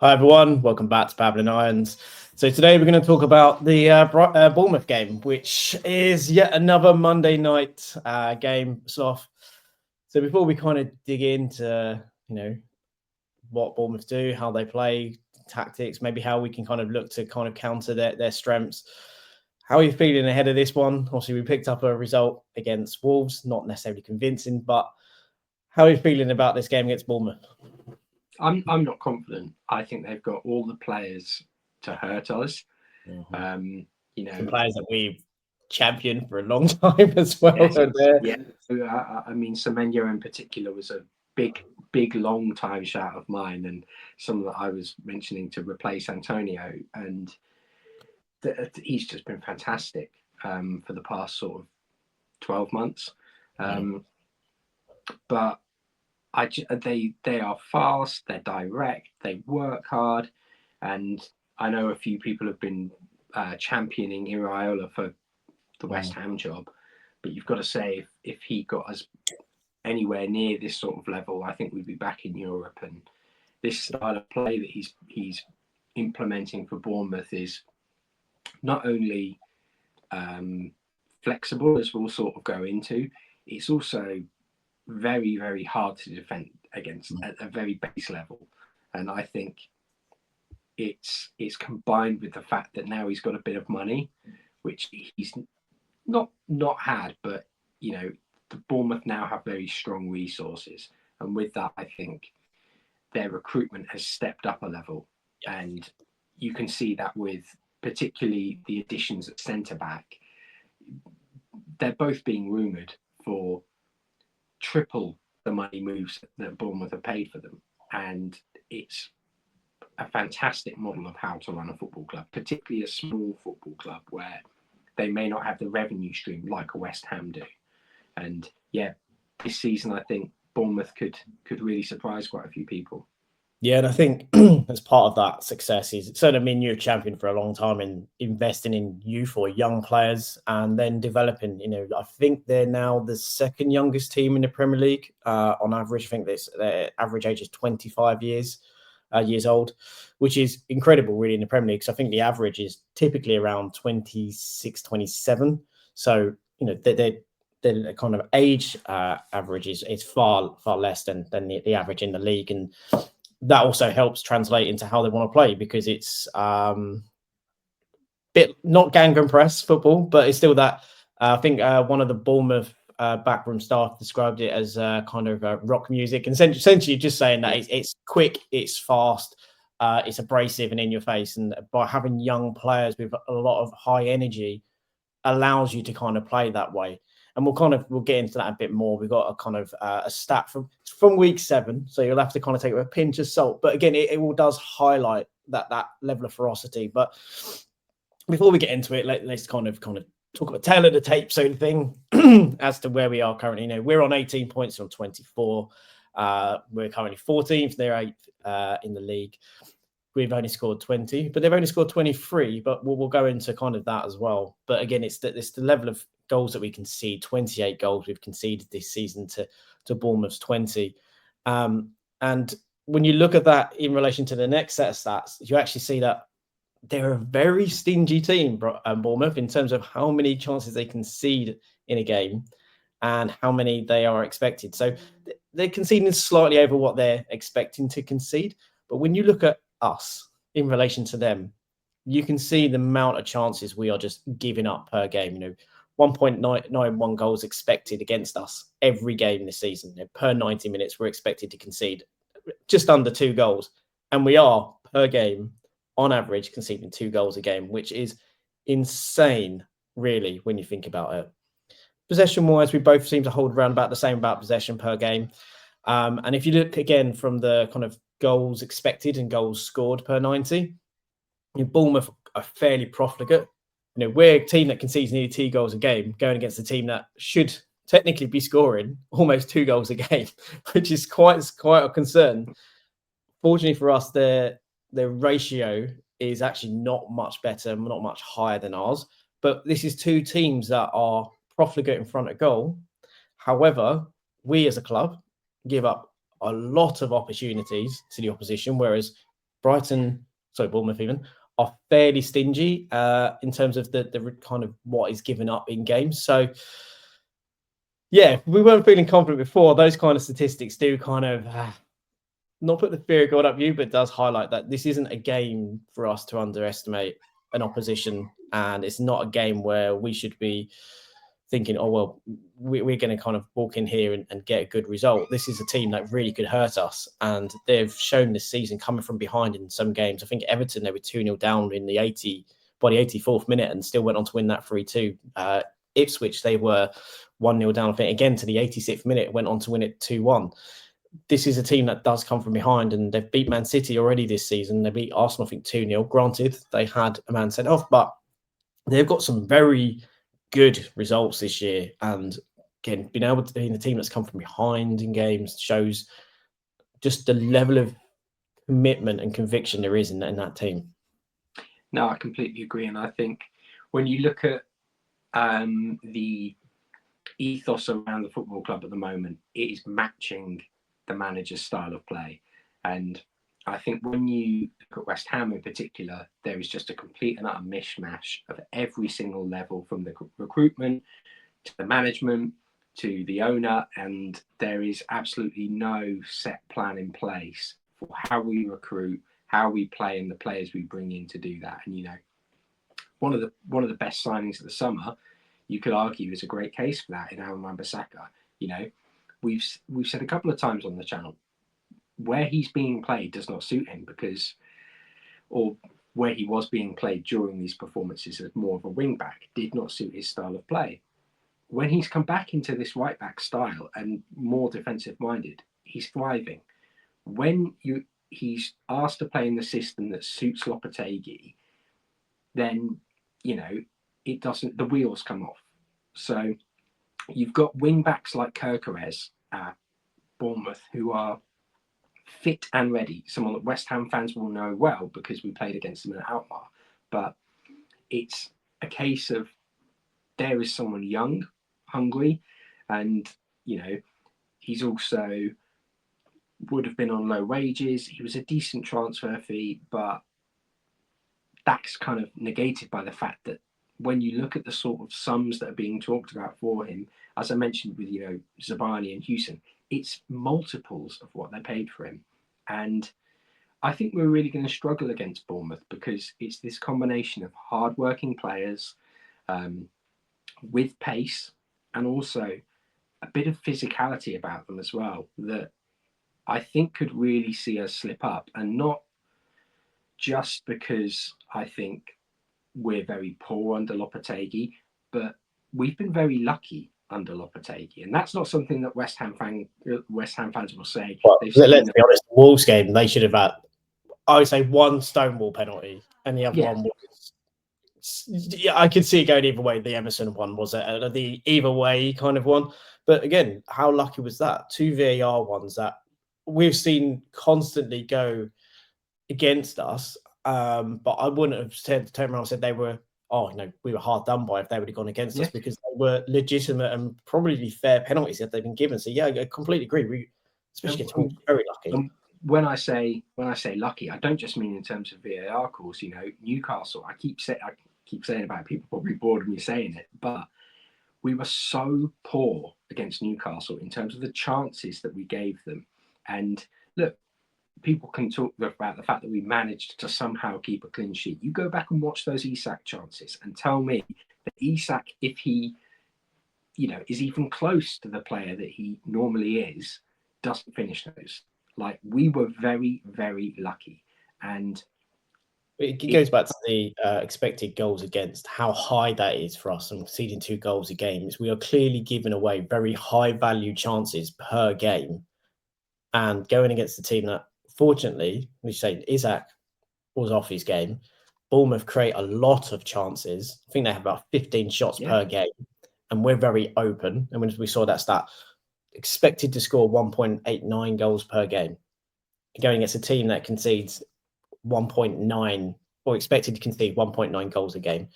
Hi everyone, welcome back to Babbling Irons. So today we're going to talk about the Bournemouth game, which is yet another Monday night game. So before we kind of dig into what Bournemouth do, how they play, tactics, maybe how we can kind of look to kind of counter their strengths. How are you feeling ahead of this one? Obviously, we picked up a result against Wolves, not necessarily convincing, but how are you feeling about this game against Bournemouth? I'm not confident. I think they've got all the players to hurt us. Mm-hmm. Some Know, players that we've championed for a long time as well. yeah. I mean, Semenyo in particular was a big, long time shout of mine, and someone that I was mentioning to replace Antonio, and he's just been fantastic for the past sort of 12 months. But they are fast, they're direct, they work hard, and I know a few people have been championing Iraola for the West Ham job, but you've got to say if he got us anywhere near this sort of level, I think we'd be back in Europe. And this style of play that he's implementing for Bournemouth is not only flexible, as we'll sort of go into, it's also very, very hard to defend against at a very base level. And I think it's combined with the fact that now he's got a bit of money, which he's not had, but the Bournemouth now have very strong resources, and with that, I think their recruitment has stepped up a level, and you can see that with particularly the additions at centre back. They're both being rumoured for triple the money moves that Bournemouth have paid for them, and it's a fantastic model of how to run a football club, particularly a small football club where they may not have the revenue stream like a West Ham do. And this season I think Bournemouth could really surprise quite a few people. Yeah, and I think as part of that success is certainly, I mean, you're a champion for a long time in investing in youth or young players and then developing. I think they're now the second youngest team in the Premier League on average. I think their average age is 25 years old, which is incredible, really, in the Premier League. So I think the average is typically around 26, 27. So the kind of age average is far less than the average in the league, and that also helps translate into how they want to play, because it's bit not gangan press football, but it's still that. I think one of the Bournemouth backroom staff described it as kind of rock music, and essentially just saying that it's quick, it's fast, it's abrasive and in your face, and by having young players with a lot of high energy allows you to kind of play that way. And we'll get into that a bit more. We've got a kind of a stat from week 7, so you'll have to kind of take it with a pinch of salt. But again, it all does highlight that level of ferocity. But before we get into it, let's kind of talk about tail of the tape sort of thing as to where we are currently. We're on 18 points on 24. We're currently 14th. They're 8th in the league. We've only scored 20, but they've only scored 23. But we'll go into kind of that as well. But again, it's the level of goals that we concede. 28 goals we've conceded this season to Bournemouth's 20. And when you look at that in relation to the next set of stats, you actually see that they're a very stingy team, Bournemouth, in terms of how many chances they concede in a game and how many they are expected. So they're conceding slightly over what they're expecting to concede. But when you look at us in relation to them, you can see the amount of chances we are just giving up per game. 1.91 goals expected against us every game this season. Per 90 minutes, we're expected to concede just under 2 goals. And we are, per game, on average, conceding 2 goals a game, which is insane, really, when you think about it. Possession-wise, we both seem to hold around about the same about possession per game. And if you look again from the kind of goals expected and goals scored per 90, Bournemouth are fairly profligate. We're a team that concedes nearly 2 goals a game, going against a team that should technically be scoring almost 2 goals a game, which is quite a concern. Fortunately for us, their ratio is actually not much better, not much higher than ours. But this is 2 teams that are profligate in front of goal. However, we as a club give up a lot of opportunities to the opposition, whereas Bournemouth even, are fairly stingy in terms of the kind of what is given up in games. So, yeah, we weren't feeling confident before. Those kind of statistics do kind of not put the fear of God up you, but does highlight that this isn't a game for us to underestimate an opposition, and it's not a game where we should be thinking, oh, well, we're going to kind of walk in here and get a good result. This is a team that really could hurt us, and they've shown this season coming from behind in some games. I think Everton, they were 2-0 down in the 84th minute and still went on to win that 3-2. Ipswich, they were 1-0 down, I think, again to the 86th minute, went on to win it 2-1. This is a team that does come from behind, and they've beat Man City already this season. They beat Arsenal, I think, 2-0. Granted, they had a man sent off, but they've got some very good results this year. And again, being able to be in a team that's come from behind in games shows just the level of commitment and conviction there is in that team. No, I completely agree. And I think when you look at the ethos around the football club at the moment, it is matching the manager's style of play. And I think when you look at West Ham in particular, there is just a complete and utter mishmash of every single level, from the recruitment to the management to the owner, and there is absolutely no set plan in place for how we recruit, how we play, and the players we bring in to do that. And one of the best signings of the summer, you could argue, is a great case for that in Aaron Wan-Bissaka. We've said a couple of times on the channel, where he's being played does not suit him, or where he was being played during these performances as more of a wing back did not suit his style of play. When he's come back into this right back style and more defensive minded, he's thriving. When he's asked to play in the system that suits Lopetegui, then it doesn't. The wheels come off. So you've got wing backs like Kerkeres at Bournemouth who are fit and ready. Someone that West Ham fans will know well because we played against them at Alkmaar. But it's a case of there is someone young, hungry, and he's also would have been on low wages. He was a decent transfer fee, but that's kind of negated by the fact that when you look at the sort of sums that are being talked about for him, as I mentioned with Zabani and Houston, it's multiples of what they paid for him. And I think we're really going to struggle against Bournemouth because it's this combination of hard-working players with pace and also a bit of physicality about them as well that I think could really see us slip up. And not just because I think we're very poor under Lopetegui, but we've been very lucky under Lopetegui, and that's not something that West Ham fans will say. Well, let's be honest, the Wolves game, they should have had, I would say, one Stonewall penalty, and the other one was, I could see it going either way. The Emerson one was the either way kind of one. But again, how lucky was that? 2 VAR ones that we've seen constantly go against us. But I wouldn't have turned around and said they were, we were hard done by if they would have gone against us, because they were legitimate and probably fair penalties that they've been given. So yeah, I completely agree. We very lucky. When I say lucky, I don't just mean in terms of VAR calls. Newcastle, I keep saying about it, people probably bored of me saying it, but we were so poor against Newcastle in terms of the chances that we gave them. And look, people can talk about the fact that we managed to somehow keep a clean sheet. You go back and watch those Isak chances and tell me that Isak, if he, is even close to the player that he normally is, doesn't finish those. Like, we were very, very lucky. And it goes back to the expected goals against, how high that is for us, and conceding 2 goals a game. We are clearly giving away very high value chances per game, and going against the team that, fortunately, we say Isak was off his game. Bournemouth create a lot of chances. I think they have about 15 shots per game, and we're very open. And when we saw that stat, expected to score 1.89 goals per game, going against a team that concedes 1.9, or expected to concede 1.9 goals a game.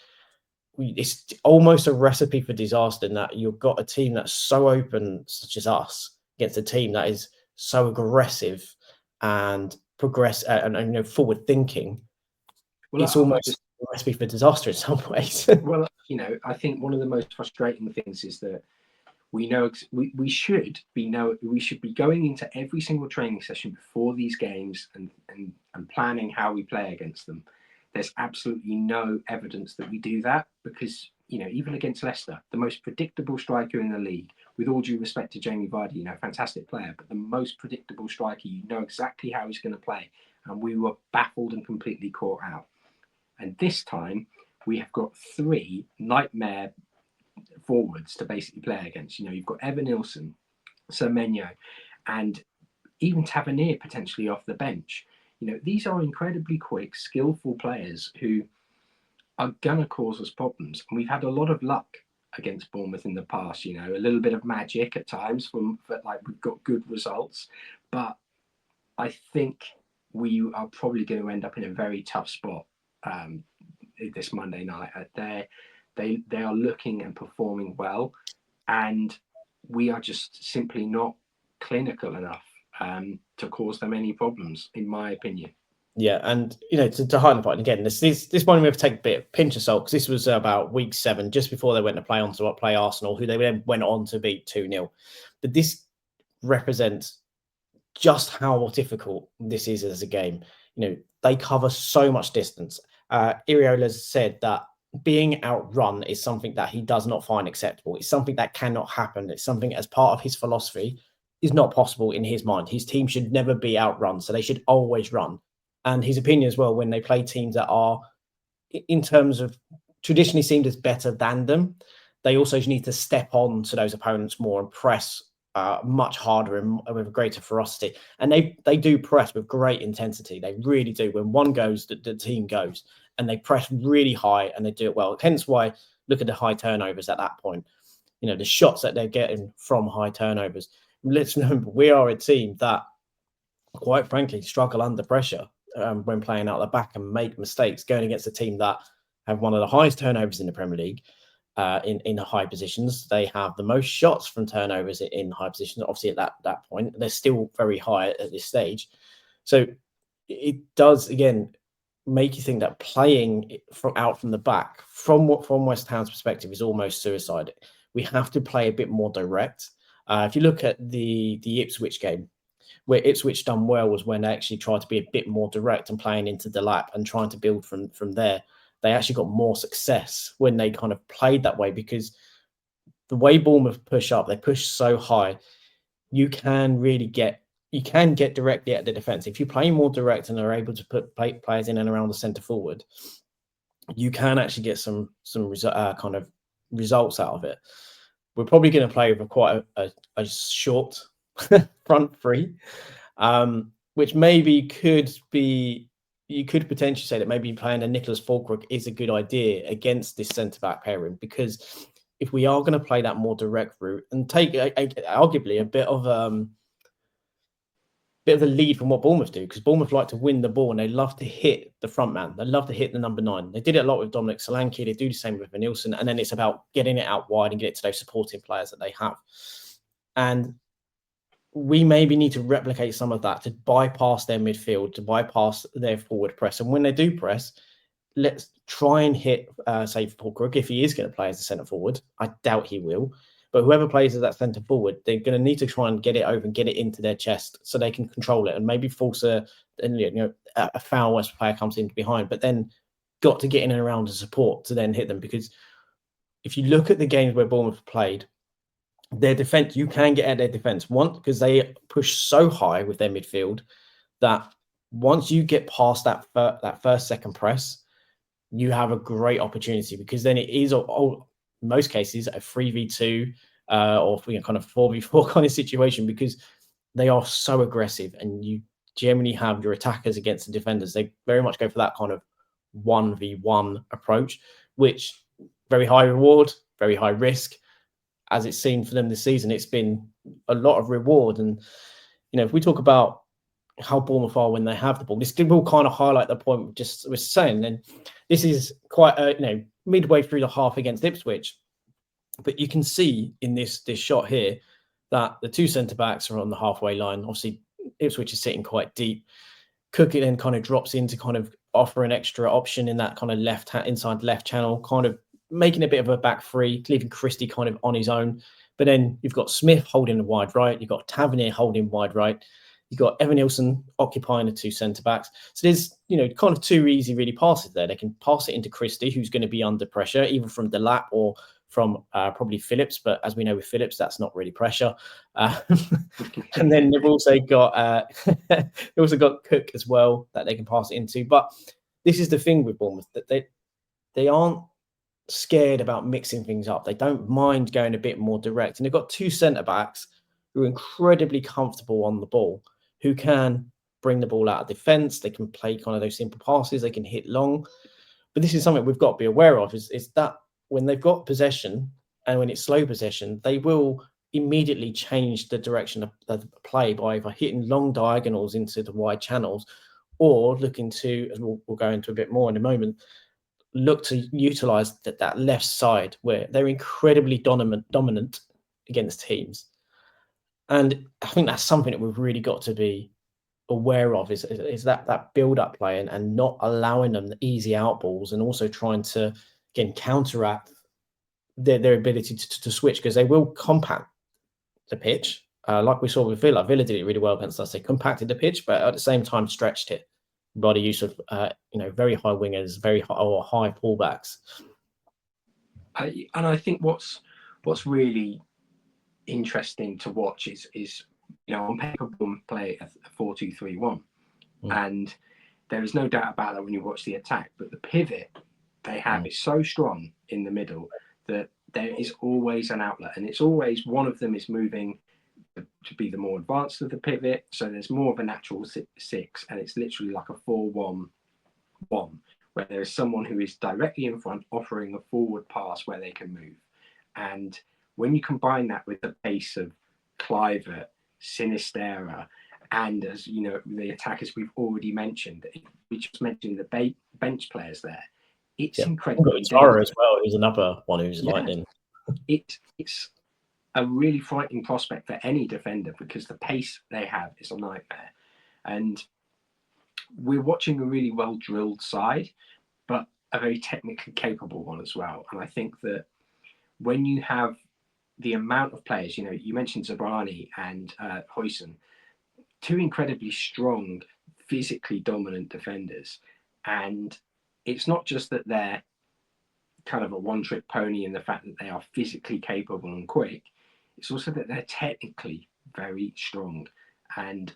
It's almost a recipe for disaster in that you've got a team that's so open, such as us, against a team that is so aggressive and progress and forward thinking, Well, it's almost a recipe for disaster in some ways. Well, I think one of the most frustrating things is that we know we should be going into every single training session before these games and planning how we play against them. There's absolutely no evidence that we do that, because even against Leicester, the most predictable striker in the league, with all due respect to Jamie Vardy, fantastic player, but the most predictable striker, exactly how he's going to play, and we were baffled and completely caught out. And this time we have got 3 nightmare forwards to basically play against. You've got Evan Nilsson, Semenyo, and even Tavernier potentially off the bench. These are incredibly quick, skillful players who are gonna cause us problems. And we've had a lot of luck against Bournemouth in the past. A little bit of magic at times like we've got good results, but I think we are probably going to end up in a very tough spot this Monday night. They are looking and performing well, and we are just simply not clinical enough to cause them any problems, in my opinion. Yeah, and to highlight the point again, this morning we have to take a bit of pinch of salt, because this was about week 7, just before they went to play Arsenal, who they then went on to beat 2-0. But this represents just how difficult this is as a game. They cover so much distance. Iraola said that being outrun is something that he does not find acceptable. It's something that cannot happen. It's something, as part of his philosophy, is not possible in his mind. His team should never be outrun, so they should always run. And his opinion as well, when they play teams that are, in terms of traditionally seen as better than them, they also need to step on to those opponents more and press much harder and with greater ferocity. And they do press with great intensity. They really do. When one goes, the team goes, and they press really high, and they do it well. Hence why, look at the high turnovers at that point. The shots that they're getting from high turnovers. Let's remember, we are a team that, quite frankly, struggle under pressure when playing out the back and make mistakes, going against a team that have one of the highest turnovers in the Premier League. In high positions, they have the most shots from turnovers in high positions. Obviously, at that point, they're still very high at this stage. So it does, again, make you think that playing from the back, from West Ham's perspective, is almost suicide. We have to play a bit more direct. If you look at the Ipswich game, where Ipswich done well was when they actually tried to be a bit more direct and playing into the lap and trying to build from there. They actually got more success when they kind of played that way, because the way Bournemouth push up, they push so high, you can get directly at the defence. If you play more direct and are able to put players in and around the centre forward, you can actually get some kind of results out of it. We're probably going to play with quite a short front 3, which maybe could be. You could potentially say that maybe playing a Nicholas Fulkrook is a good idea against this centre-back pairing, because if we are going to play that more direct route and take arguably a bit of a lead from what Bournemouth do, because Bournemouth like to win the ball and they love to hit the front man. They love to hit the number 9. They did it a lot with Dominic Solanke. They do the same with Nilsson, and then it's about getting it out wide and get it to those supporting players that they have. And we maybe need to replicate some of that to bypass their midfield, to bypass their forward press. And when they do press, let's try and hit, say, Paul Crook, if he is going to play as a centre forward. I doubt he will. But whoever plays as that centre forward, they're going to need to try and get it over and get it into their chest so they can control it and maybe force a foul as a player comes in behind. But then got to get in and around to support to then hit them. Because if you look at the games where Bournemouth played, their defense, you can get at their defense because they push so high with their midfield that once you get past that first second press, you have a great opportunity, because then it is most cases a 3v2 or kind of 4v4 kind of situation, because they are so aggressive, and you generally have your attackers against the defenders. They very much go for that kind of 1v1 approach, which very high reward, very high risk. As it's seen for them this season, it's been a lot of reward. And, if we talk about how Bournemouth are when they have the ball, this will kind of highlight the point we just was saying. And this is quite, midway through the half against Ipswich. But you can see in this shot here that the 2 centre-backs are on the halfway line. Obviously, Ipswich is sitting quite deep. Cook it then kind of drops in to kind of offer an extra option in that kind of inside left channel, kind of making a bit of a back three, leaving Christie kind of on his own. But then you've got Smith holding the wide right, you've got Tavernier holding wide right, you've got Evan Nielsen occupying the two centre backs. So there's, kind of two easy really passes there. They can pass it into Christie, who's going to be under pressure, either from Delap or from probably Phillips. But as we know with Phillips, that's not really pressure. And then they've also got Cook as well that they can pass it into. But this is the thing with Bournemouth, that they aren't scared about mixing things up. They don't mind going a bit more direct. And they've got two centre-backs who are incredibly comfortable on the ball, who can bring the ball out of defence. They can play kind of those simple passes. They can hit long. But this is something we've got to be aware of, is that when they've got possession and when it's slow possession, they will immediately change the direction of the play by either hitting long diagonals into the wide channels or looking to, as we'll go into a bit more in a moment, look to utilise that left side where they're incredibly dominant against teams. And I think that's something that we've really got to be aware of, is that build-up play and not allowing them the easy outballs, and also trying to, again, counteract their ability to switch, because they will compact the pitch. Like we saw with Villa. Villa did it really well against us. They compacted the pitch, but at the same time stretched it by the use of very high wingers, very high pullbacks. And I think what's really interesting to watch is on paper Bournemouth play a 4-2-3-1, and there is no doubt about that when you watch the attack. But the pivot they have is so strong in the middle that there is always an outlet, and it's always one of them is moving to be the more advanced of the pivot. So there's more of a natural six, and it's literally like a 4-1-1, where there is someone who is directly in front offering a forward pass where they can move. And when you combine that with the pace of Kluivert, Sinistera, and, as you know, the attackers we've already mentioned, we just mentioned the bench players there. It's incredible. Tara as well, who's another one who's lightning. It's a really frightening prospect for any defender, because the pace they have is a nightmare. And we're watching a really well drilled side, but a very technically capable one as well. And I think that when you have the amount of players, you mentioned Zabrani and Huijsen, two incredibly strong, physically dominant defenders. And it's not just that they're kind of a one-trick pony in the fact that they are physically capable and quick. It's also that they're technically very strong. And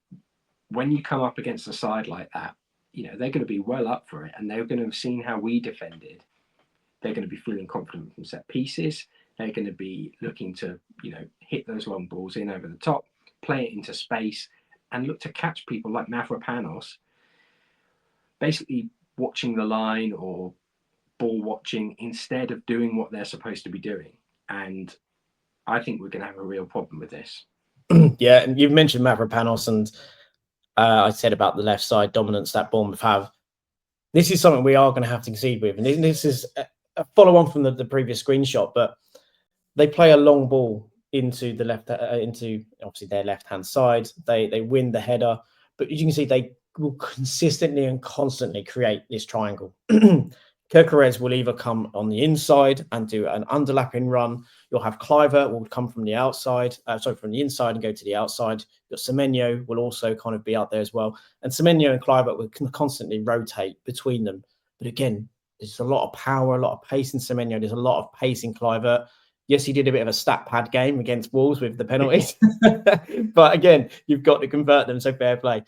when you come up against a side like that, they're going to be well up for it, and they're going to have seen how we defended. They're going to be feeling confident from set pieces. They're going to be looking to, hit those long balls in over the top, play it into space, and look to catch people like Mavropanos, basically watching the line or ball watching instead of doing what they're supposed to be doing. And I think we're going to have a real problem with this. Yeah, and you've mentioned Mavropanos, and I said about the left side dominance that Bournemouth have. This is something we are going to have to concede with, and this is a follow-on from the previous screenshot, but they play a long ball into the left, into obviously their left-hand side. They win the header, but as you can see, they will consistently and constantly create this triangle. Gyökeres will either come on the inside and do an underlapping run. You'll have Kluivert will come from the outside, from the inside and go to the outside. Your Semenyo will also kind of be out there as well. And Semenyo and Kluivert will constantly rotate between them. But again, there's a lot of power, a lot of pace in Semenyo. There's a lot of pace in Kluivert. Yes, he did a bit of a stat pad game against Wolves with the penalties. But again, you've got to convert them, so fair play.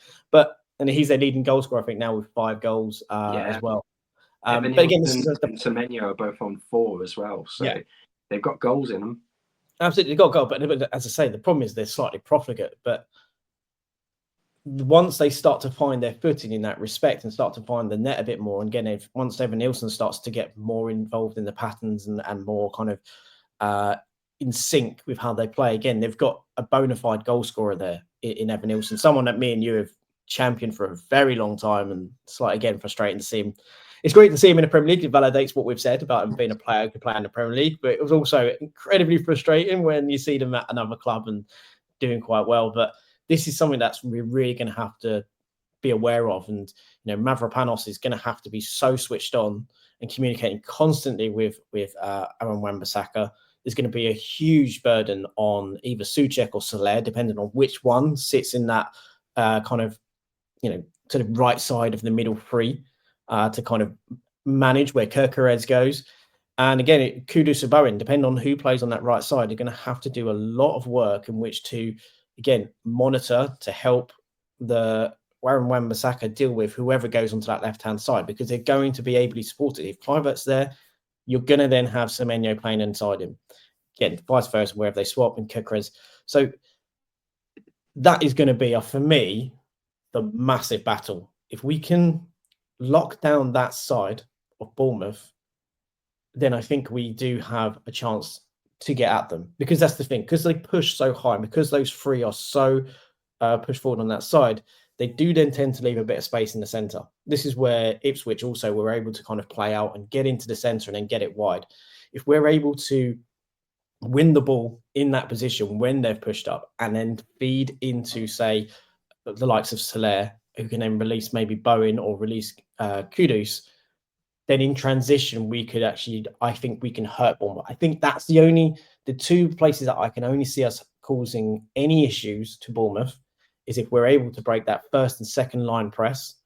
And he's their leading goal scorer, I think, now with 5 goals as well. But again, and Semenyo are both on 4 as well. So they've got goals in them. Absolutely, they've got goal. But as I say, the problem is they're slightly profligate. But once they start to find their footing in that respect and start to find the net a bit more, and again, once Evan Nielsen starts to get more involved in the patterns and more kind of in sync with how they play, again, they've got a bona fide goal scorer there in Evan Nielsen, someone that me and you have championed for a very long time, and it's again frustrating to see him. It's great to see him in the Premier League. It validates what we've said about him being a player who can play in the Premier League, but it was also incredibly frustrating when you see them at another club and doing quite well. But this is something that's we're really going to have to be aware of. And Mavropanos is going to have to be so switched on and communicating constantly with Aaron Wan-Bissaka. Is going to be a huge burden on either Souček or Soler, depending on which one sits in that kind of to the right side of the middle three to kind of manage where Gyökeres goes. And again, Kudus or Bowen, depending on who plays on that right side, they're going to have to do a lot of work in which to, again, monitor to help the Aaron Wan-Bissaka deal with whoever goes onto that left-hand side, because they're going to be ably supported. If Kluivert's there, you're going to then have Semenyo playing inside him. Again, vice versa, wherever they swap and Gyökeres. So that is going to be, for me, the massive battle. If we can lock down that side of Bournemouth, then I think we do have a chance to get at them, because that's the thing, because they push so high, because those three are so pushed forward on that side, they do then tend to leave a bit of space in the centre. This is where Ipswich also were able to kind of play out and get into the centre and then get it wide. If we're able to win the ball in that position when they've pushed up and then feed into, say, the likes of Soler, who can then release maybe Bowen or release Kudus, then in transition, we could actually, I think we can hurt Bournemouth. I think that's the two places that I can only see us causing any issues to Bournemouth is if we're able to break that first and second line press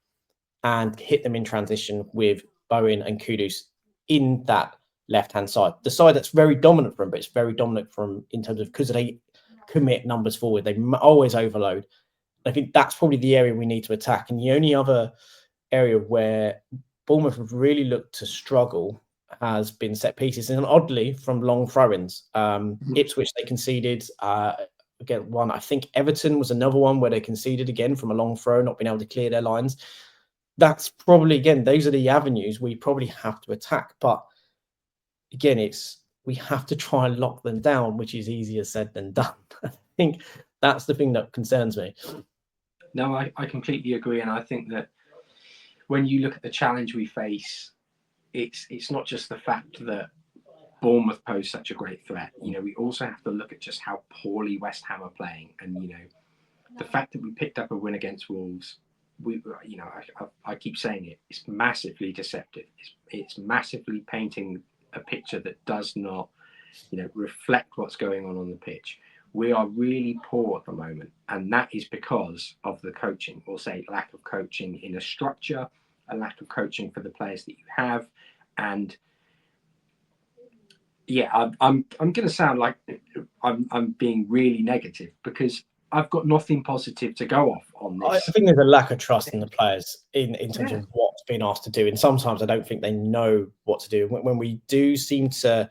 and hit them in transition with Bowen and Kudus in that left-hand side. The side that's very dominant for them, but it's very dominant from in terms of because they commit numbers forward. They always overload. I think that's probably the area we need to attack. And the only other area where Bournemouth have really looked to struggle has been set pieces, and oddly from long throw-ins. Ipswich, they conceded again one. I think Everton was another one where they conceded again from a long throw, not being able to clear their lines. That's probably, again, those are the avenues we probably have to attack. But again, we have to try and lock them down, which is easier said than done. I think that's the thing that concerns me. No, I completely agree, and I think that when you look at the challenge we face, it's not just the fact that Bournemouth pose such a great threat. We also have to look at just how poorly West Ham are playing, and the fact that we picked up a win against Wolves. I keep saying it. It's massively deceptive. It's massively painting a picture that does not, reflect what's going on the pitch. We are really poor at the moment, and that is because of the coaching, or say lack of coaching in a structure, a lack of coaching for the players that you have, and yeah, I'm going to sound like I'm being really negative because I've got nothing positive to go off on this. I think there's a lack of trust in the players in terms of what's been asked to do, and sometimes I don't think they know what to do. When we do seem to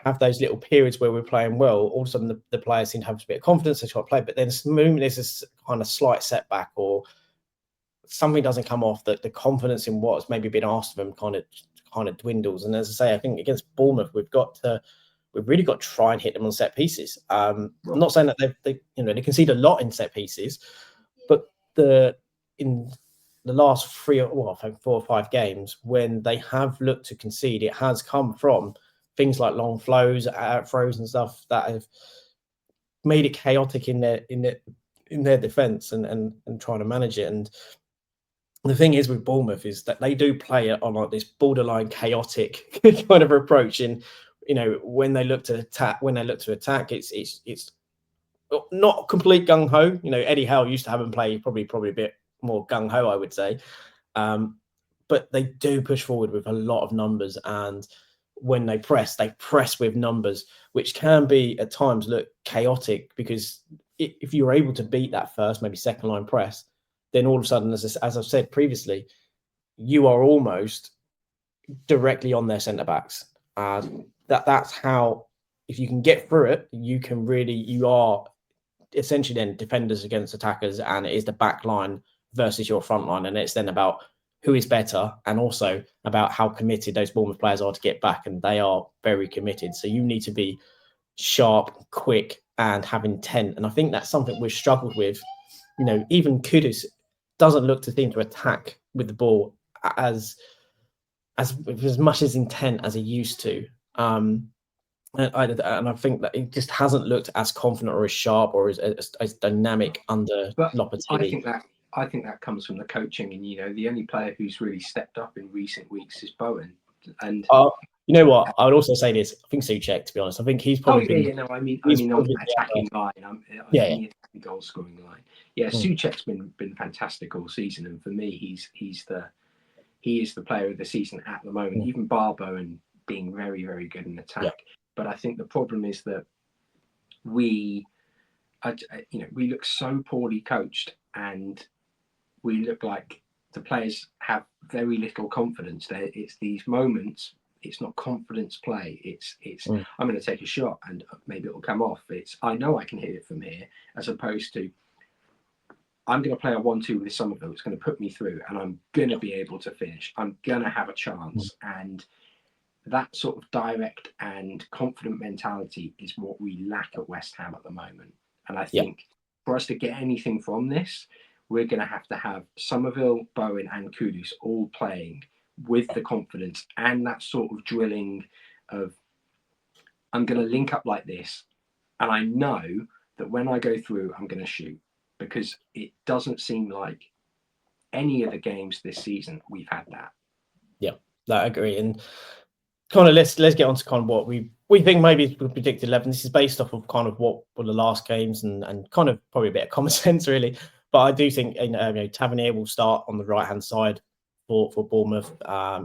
have those little periods where we're playing well, all of a sudden the players seem to have a bit of confidence, they try to play, but then the moment there's this kind of slight setback or something doesn't come off, that the confidence in what's maybe been asked of them kind of dwindles. And as I say, I think against Bournemouth, we've really got to try and hit them on set pieces. I'm not saying that they concede a lot in set pieces, but in the last 4 or 5 games, when they have looked to concede, it has come from things like long throws and stuff that have made it chaotic in their defence and trying to manage it. And the thing is with Bournemouth is that they do play it on like this borderline chaotic kind of approach. And when they look to attack, it's not complete gung ho. Eddie Howe used to have them play probably a bit more gung ho, I would say. But they do push forward with a lot of numbers, and when they press with numbers, which can be at times look chaotic, because if you're able to beat that first, maybe second line press, then all of a sudden, as I've said previously, you are almost directly on their centre backs. That's how, if you can get through it, you are essentially then defenders against attackers, and it is the back line versus your front line, and it's then about who is better, and also about how committed those Bournemouth players are to get back, and they are very committed. So you need to be sharp, quick, and have intent, and I think that's something we've struggled with. Even Kudus doesn't look to seem to attack with the ball as much as intent as he used to. And I think that it just hasn't looked as confident or as sharp or as dynamic under Lopetegui. I think I think that comes from the coaching, and the only player who's really stepped up in recent weeks is Bowen. And you know what? I would also say this. I think Souček, to be honest. I think he's probably been. No, I mean He's on probably the attacking line. In the attacking goal scoring line. Yeah, Souček's been fantastic all season, and for me, he is the player of the season at the moment. Even Bowen being very, very good in attack. But I think the problem is that we look so poorly coached, and we look like the players have very little confidence. It's these moments. It's not confidence play. It's I'm going to take a shot and maybe it'll come off. It's I know I can hit it from here, as opposed to I'm going to play a 1-2 with Somerville. It's going to put me through, and I'm going to be able to finish. I'm going to have a chance, and that sort of direct and confident mentality is what we lack at West Ham at the moment. And I think for us to get anything from this, we're going to have Somerville, Bowen, and Kudus all playing with the confidence and that sort of drilling of, I'm going to link up like this, and I know that when I go through, I'm going to shoot, because it doesn't seem like any of the games this season we've had that. Yeah, I agree. And kind of let's get on to kind of what we think maybe we predicted 11. This is based off of kind of what were the last games and kind of probably a bit of common sense, really. But I do think Tavernier will start on the right hand side for Bournemouth.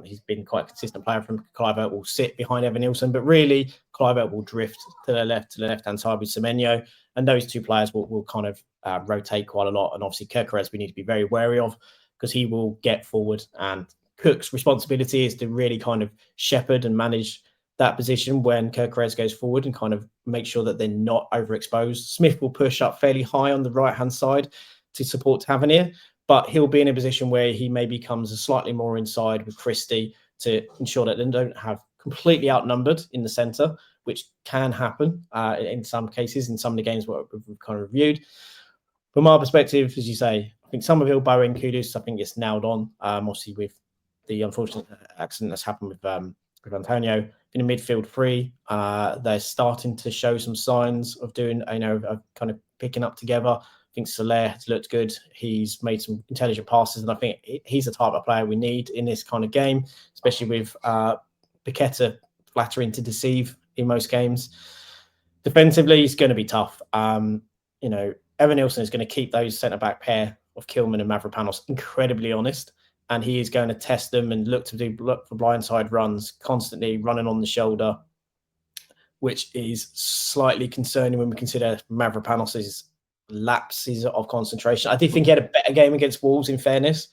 He's been quite a consistent player from Kluivert. Will sit behind Evan Nilsson, but really Kluivert will drift to the left hand side with Semenyo, and those two players will kind of rotate quite a lot. And obviously Gyökeres we need to be very wary of, because he will get forward, and Cook's responsibility is to really kind of shepherd and manage that position when Gyökeres goes forward and kind of make sure that they're not overexposed. Smith will push up fairly high on the right-hand side to support Tavernier, but he'll be in a position where he maybe comes slightly more inside with Christie to ensure that they don't have completely outnumbered in the centre, which can happen in some cases, in some of the games we've kind of reviewed. From our perspective, as you say, I think Somerville, Bowen, Kudus, I think it's nailed on. Obviously, with the unfortunate accident that's happened with Antonio in the midfield three, they're starting to show some signs of doing, of kind of picking up together. I think Soler has looked good. He's made some intelligent passes, and I think he's the type of player we need in this kind of game, especially with Paqueta flattering to deceive in most games. Defensively, it's going to be tough. Evan Nilsson is going to keep those centre-back pair of Kilman and Mavropanos incredibly honest, and he is going to test them and look for blindside runs, constantly running on the shoulder, which is slightly concerning when we consider Mavropanos' lapses of concentration. I did think he had a better game against Wolves, in fairness,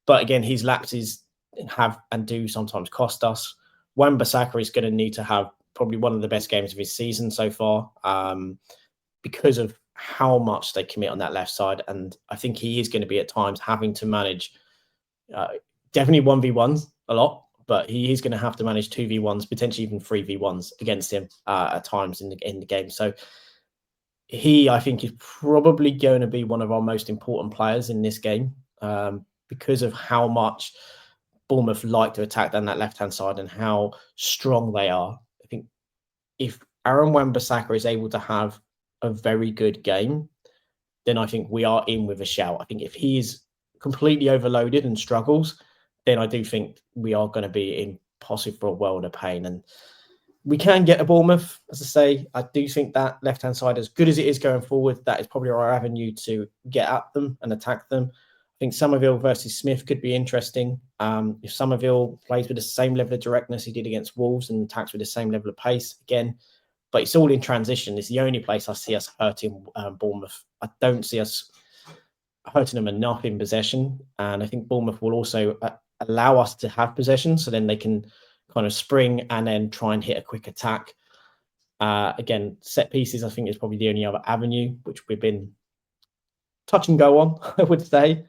but again, his lapses have and do sometimes cost us. Wan-Bissaka is going to need to have probably one of the best games of his season so far, because of how much they commit on that left side. And I think he is going to be at times having to manage definitely 1v1s a lot, but he is going to have to manage 2v1s, potentially even 3v1s against him at times in the game. So he, I think, is probably going to be one of our most important players in this game, because of how much Bournemouth like to attack down that left-hand side and how strong they are. I think if Aaron Wan-Bissaka is able to have a very good game, then I think we are in with a shout. I think if he is completely overloaded and struggles, then I do think we are going to be in possibly for a world of pain. And we can get a Bournemouth, as I say. I do think that left-hand side, as good as it is going forward, that is probably our avenue to get at them and attack them. I think Somerville versus Smith could be interesting. If Somerville plays with the same level of directness he did against Wolves and attacks with the same level of pace again, but it's all in transition. It's the only place I see us hurting Bournemouth. I don't see us hurting them enough in possession. And I think Bournemouth will also allow us to have possession, so then they can kind of spring and then try and hit a quick attack. Again, set pieces, I think, is probably the only other avenue, which we've been touch and go on, I would say.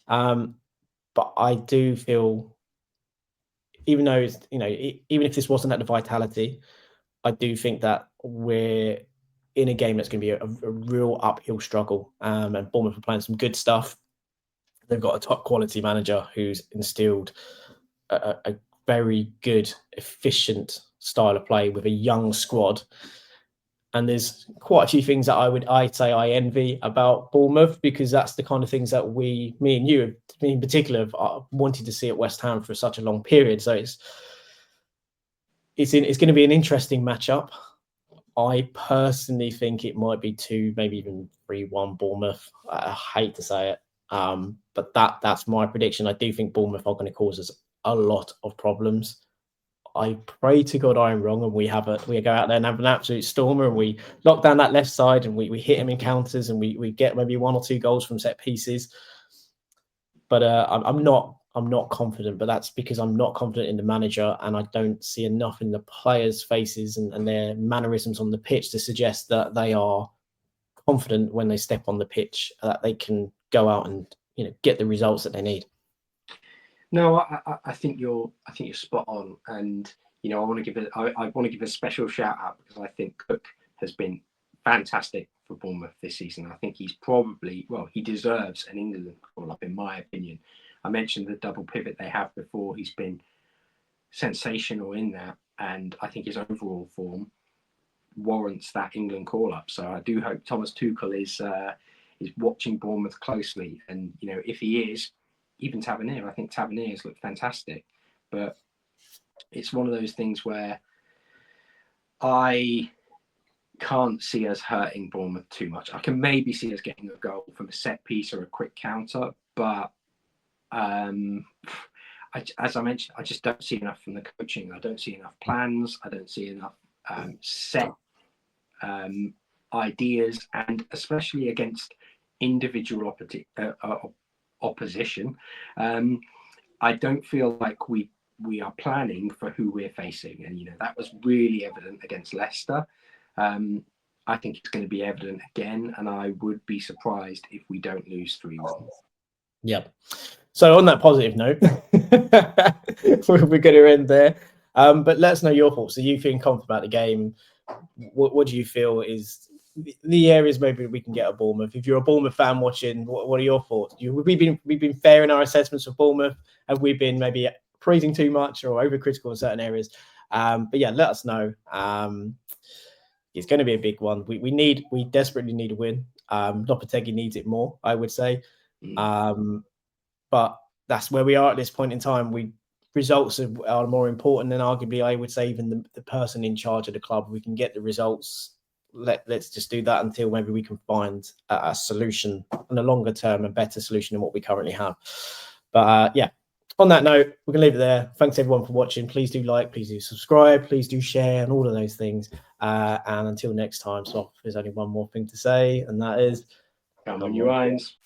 But I do feel, even though it's, even if this wasn't at the Vitality, I do think that we're in a game that's going to be a real uphill struggle. And Bournemouth are playing some good stuff. They've got a top quality manager who's instilled a very good, efficient style of play with a young squad. And there's quite a few things that I'd say I envy about Bournemouth, because that's the kind of things that me and you in particular have wanted to see at West Ham for such a long period. So it's going to be an interesting matchup. I personally think it might be 2, maybe even 3-1 Bournemouth. I hate to say it, but that's my prediction. I do think Bournemouth are going to cause us a lot of problems. I pray to God I'm wrong, and we go out there and have an absolute stormer, and we lock down that left side, and we hit them in counters, and we get maybe 1 or 2 goals from set pieces. But I'm not confident, but that's because I'm not confident in the manager, and I don't see enough in the players' faces and their mannerisms on the pitch to suggest that they are confident when they step on the pitch, that they can go out and get the results that they need. No, I think you're spot on, and I want to give a special shout out, because I think Cook has been fantastic for Bournemouth this season. I think he's he deserves an England call-up, in my opinion. I mentioned the double pivot they have before. He's been sensational in that, and I think his overall form warrants that England call-up. So I do hope Thomas Tuchel is watching Bournemouth closely, and if he is, even Tavernier, I think Tavernier has looked fantastic, but it's one of those things where I can't see us hurting Bournemouth too much. I can maybe see us getting a goal from a set piece or a quick counter, but as I mentioned, I just don't see enough from the coaching. I don't see enough plans. I don't see enough set ideas, and especially against individual opposition, I don't feel like we are planning for who we're facing, and that was really evident against Leicester. I think it's going to be evident again, and I would be surprised if we don't lose 3-1. Yep. So on that positive note, we're going to end there. But let us know your thoughts. Are you feeling confident about the game? What do you feel is the areas maybe we can get at Bournemouth? If you're a Bournemouth fan watching, what are your thoughts? We've been fair in our assessments of Bournemouth. Have we been maybe praising too much or overcritical in certain areas? But yeah, let us know. It's going to be a big one. We desperately need a win. Lopetegui needs it more, I would say. But that's where we are at this point in time. Results are more important than, arguably, I would say, even the person in charge of the club. We can get the results. Let's just do that until maybe we can find a solution on a longer term, a better solution than what we currently have. But yeah, on that note, we're going to leave it there. Thanks everyone for watching. Please do like, please do subscribe, please do share, and all of those things. And until next time, so there's only one more thing to say, and that is, come on, you irons.